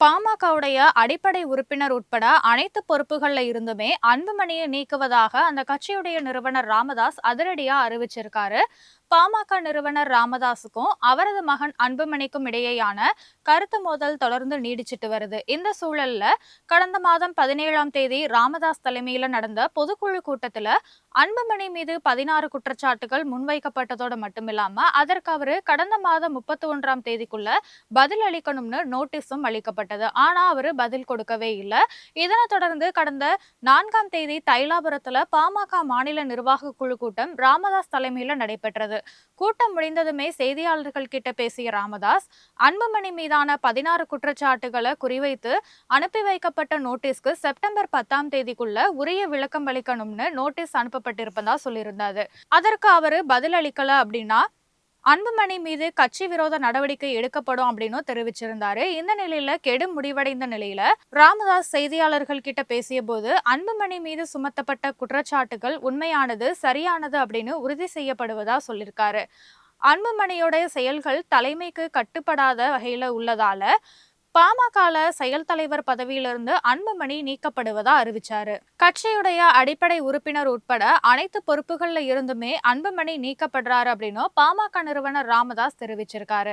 பாமகவுடைய அடிப்படை உறுப்பினர் உட்பட அனைத்து பொறுப்புகள்ல இருந்துமே அன்புமணியை நீக்குவதாக அந்த கட்சியுடைய நிறுவனர் ராமதாஸ் அதிரடியா அறிவிச்சிருக்காரு. பாமக நிறுவனர் ராமதாஸுக்கும் அவரது மகன் அன்புமணிக்கும் இடையேயான கருத்து மோதல் தொடர்ந்து நீடிச்சிட்டு வருது. இந்த சூழல்ல கடந்த மாதம் 17ஆம் தேதி ராமதாஸ் தலைமையில நடந்த பொதுக்குழு கூட்டத்துல அன்புமணி மீது 16 குற்றச்சாட்டுகள் முன்வைக்கப்பட்டதோடு மட்டுமில்லாம அதற்கு அவரு கடந்த மாதம் 31ஆம் தேதிக்குள்ள பதில் அளிக்கணும்னு நோட்டீஸும் அளிக்கப்பட்டது. ஆனா அவரு பதில் கொடுக்கவே இல்லை. இதனை தொடர்ந்து கடந்த 4ஆம் தேதி தைலாபுரத்துல பாமக மாநில நிர்வாக குழு கூட்டம் ராமதாஸ் தலைமையில நடைபெற்றது. கூட்டம் முடிந்ததுமே செய்தியாளர்கள் கிட்ட பேசிய ராமதாஸ், அன்புமணி மீதான 16 குற்றச்சாட்டுகளை குறிவைத்து அனுப்பி வைக்கப்பட்ட நோட்டீஸ்க்கு செப்டம்பர் 10ஆம் தேதிக்குள்ள உரிய விளக்கம் அளிக்கணும்னு நோட்டீஸ் அனுப்பப்பட்டிருப்பதா சொல்லியிருந்தாரு. அதற்கு அவரு பதில் அளிக்கல அப்படின்னா அன்புமணி மீது கட்சி விரோத நடவடிக்கை எடுக்கப்படும் அப்படின்னு தெரிவிச்சிருந்தாரு. இந்த நிலையில கெடு முடிவடைந்த நிலையில ராமதாஸ் செய்தியாளர்கள் கிட்ட பேசிய போது அன்புமணி மீது சுமத்தப்பட்ட குற்றச்சாட்டுகள் உண்மையானது, சரியானது அப்படின்னு உறுதி செய்யப்படுவதா சொல்லியிருக்காரு. அன்புமணியோட செயல்கள் தலைமைக்கு கட்டுப்படாத வகையில உள்ளதால பாமக செயல் தலைவர் பதவியிலிருந்து அன்புமணி நீக்கப்படுவதா அறிவிச்சாரு. கட்சியுடைய அடிப்படை உறுப்பினர் உட்பட அனைத்து பொறுப்புகள்ல இருந்துமே அன்புமணி நீக்கப்படுறாரு அப்படின்னு பாமக நிறுவனர் ராமதாஸ் தெரிவிச்சிருக்காரு.